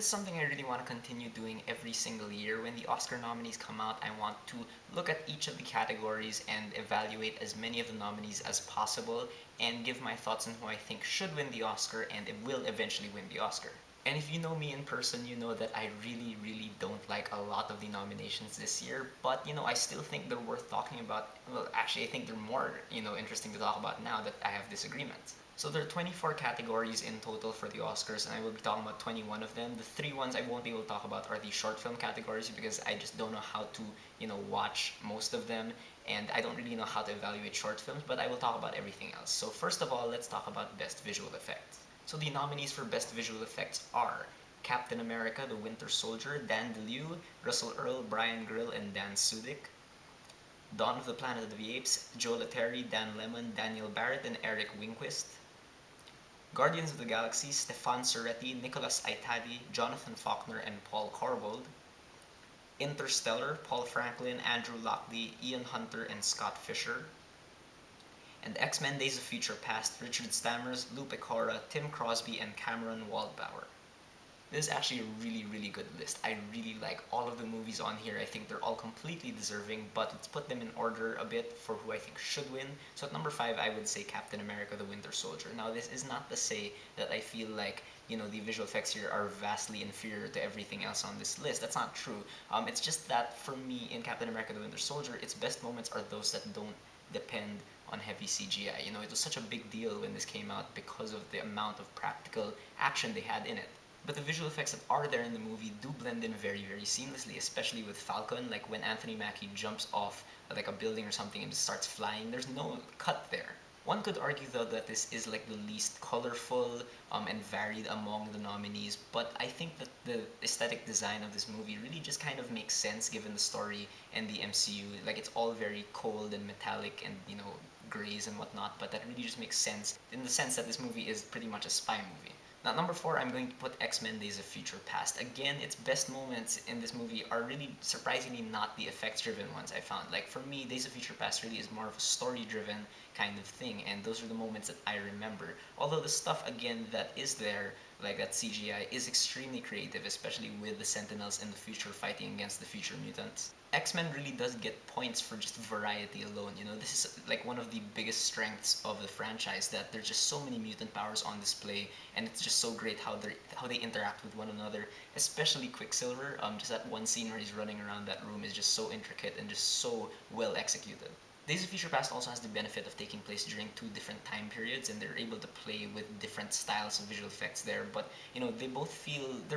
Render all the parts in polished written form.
this is something I really want to continue doing every single year. When the Oscar nominees come out, I want to look at each of the categories and evaluate as many of the nominees as possible and give my thoughts on who I think should win the Oscar and it will eventually win the Oscar. And if you know me in person, you know that I really, really don't like a lot of the nominations this year, but I still think they're worth talking about. Well, actually, I think they're more, interesting to talk about now that I have disagreements. So there are 24 categories in total for the Oscars, and I will be talking about 21 of them. The three ones I won't be able to talk about are the short film categories because I just don't know how to, watch most of them, and I don't really know how to evaluate short films, but I will talk about everything else. So first of all, let's talk about Best Visual Effects. So the nominees for Best Visual Effects are Captain America, The Winter Soldier, Dan DeLeeuw, Russell Earl, Brian Grill, and Dan Sudik. Dawn of the Planet of the Apes, Joe Letteri, Dan Lemon, Daniel Barrett, and Eric Winquist. Guardians of the Galaxy, Stefan Soretti, Nicholas Aitadi, Jonathan Faulkner, and Paul Corbold. Interstellar, Paul Franklin, Andrew Lockley, Ian Hunter, and Scott Fisher. And X-Men Days of Future Past, Richard Stammers, Lou Pecora, Tim Crosby, and Cameron Waldbauer. This is actually a really, really good list. I really like all of the movies on here. I think they're all completely deserving, but let's put them in order a bit for who I think should win. So at number 5, I would say Captain America, The Winter Soldier. Now, this is not to say that I feel like, the visual effects here are vastly inferior to everything else on this list. That's not true. It's just that for me, in Captain America, The Winter Soldier, its best moments are those that don't depend on heavy CGI. It was such a big deal when this came out because of the amount of practical action they had in it. But the visual effects that are there in the movie do blend in very, very seamlessly, especially with Falcon. Like when Anthony Mackie jumps off like a building or something and just starts flying, there's no cut there. One could argue though that this is like the least colorful and varied among the nominees, but I think that the aesthetic design of this movie really just kind of makes sense given the story and the MCU. Like it's all very cold and metallic and grays and whatnot, but that really just makes sense in the sense that this movie is pretty much a spy movie. Now, number 4, I'm going to put X-Men Days of Future Past. Again, its best moments in this movie are really surprisingly not the effects-driven ones I found. Like, for me, Days of Future Past really is more of a story-driven kind of thing, and those are the moments that I remember. Although the stuff, again, that is there, like that CGI, is extremely creative, especially with the Sentinels in the future fighting against the future mutants. X-Men really does get points for just variety alone. This is like one of the biggest strengths of the franchise, that there's just so many mutant powers on display, and it's just so great how they interact with one another, especially Quicksilver. Just that one scene where he's running around that room is just so intricate and just so well executed. Days of Future Past also has the benefit of taking place during 2 different time periods, and they're able to play with different styles of visual effects there. But they're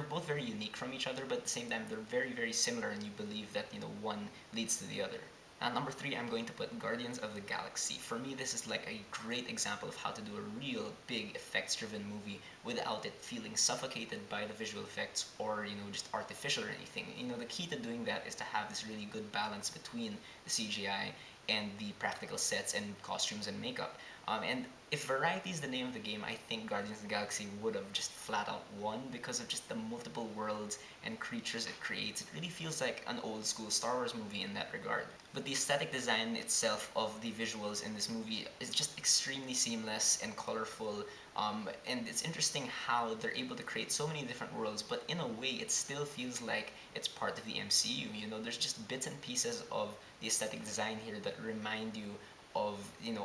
both very unique from each other, but at the same time they're very, very similar, and you believe that one leads to the other. Now, number 3, I'm going to put Guardians of the Galaxy. For me, this is like a great example of how to do a real big effects-driven movie without it feeling suffocated by the visual effects or, just artificial or anything. The key to doing that is to have this really good balance between the CGI and the practical sets and costumes and makeup. And if variety is the name of the game, I think Guardians of the Galaxy would have just flat out won because of just the multiple worlds and creatures it creates. It really feels like an old school Star Wars movie in that regard. But the aesthetic design itself of the visuals in this movie is just extremely seamless and colorful. And it's interesting how they're able to create so many different worlds, but in a way it still feels like it's part of the MCU. There's just bits and pieces of the aesthetic design here that remind you of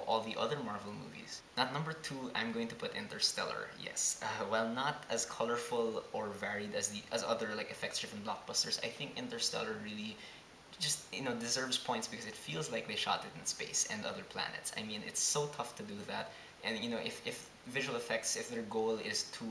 all the other Marvel movies. Now, at number 2, I'm going to put Interstellar. Yes, while not as colorful or varied as other like effects-driven blockbusters, I think Interstellar really just deserves points because it feels like they shot it in space and other planets. I mean, it's so tough to do that, and if visual effects, if their goal is to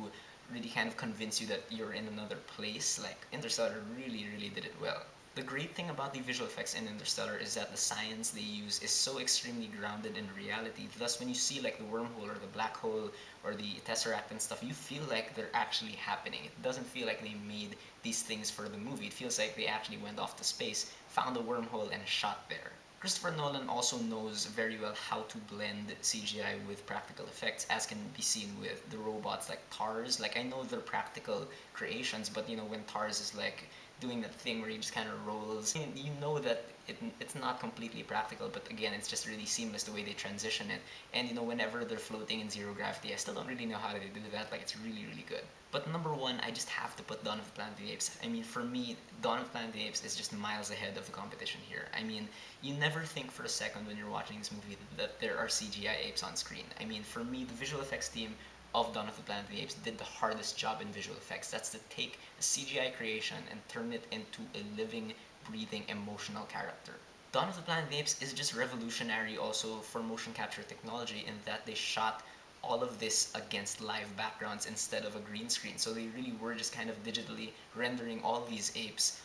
really kind of convince you that you're in another place, like Interstellar really, really did it well. The great thing about the visual effects in Interstellar is that the science they use is so extremely grounded in reality. Thus, when you see like the wormhole or the black hole or the tesseract and stuff, you feel like they're actually happening. It doesn't feel like they made these things for the movie. It feels like they actually went off to space, found a wormhole, and shot there. Christopher Nolan also knows very well how to blend CGI with practical effects, as can be seen with the robots like TARS. Like, I know they're practical creations, but when TARS is like doing that thing where he just kind of rolls. And you know that it's not completely practical, but again, it's just really seamless the way they transition it. And whenever they're floating in zero gravity, I still don't really know how they do that. Like, it's really, really good. But number one, I just have to put Dawn of the Planet of the Apes. I mean, for me, Dawn of the Planet of the Apes is just miles ahead of the competition here. I mean, you never think for a second when you're watching this movie that there are CGI apes on screen. I mean, for me, the visual effects team of Dawn of the Planet of the Apes did the hardest job in visual effects. That's to take a CGI creation and turn it into a living, breathing, emotional character. Dawn of the Planet of the Apes is just revolutionary also for motion capture technology in that they shot all of this against live backgrounds instead of a green screen. So they really were just kind of digitally rendering all these apes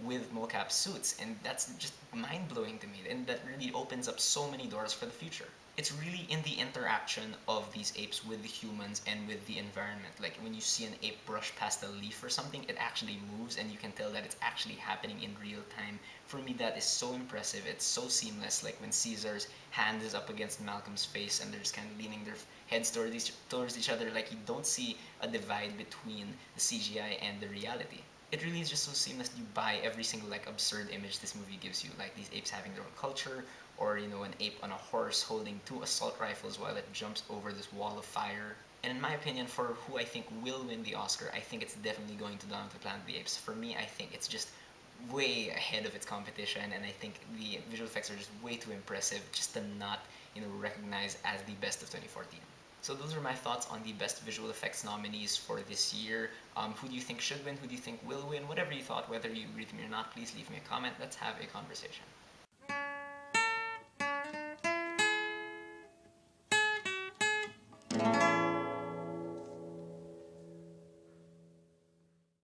with mocap suits, and that's just mind blowing to me. And that really opens up so many doors for the future. It's really in the interaction of these apes with the humans and with the environment. Like when you see an ape brush past a leaf or something, it actually moves and you can tell that it's actually happening in real time. For me, that is so impressive. It's so seamless. Like when Caesar's hand is up against Malcolm's face and they're just kind of leaning their heads towards each other, like you don't see a divide between the CGI and the reality. It really is just so seamless. You buy every single like absurd image this movie gives you, like these apes having their own culture, or an ape on a horse holding two assault rifles while it jumps over this wall of fire. And in my opinion, for who I think will win the Oscar, I think it's definitely going to Dawn of the Planet of the Apes. For me, I think it's just way ahead of its competition, and I think the visual effects are just way too impressive just to not, recognize as the best of 2014. So those are my thoughts on the best visual effects nominees for this year. Who do you think should win? Who do you think will win? Whatever you thought, whether you agree with me or not, please leave me a comment. Let's have a conversation.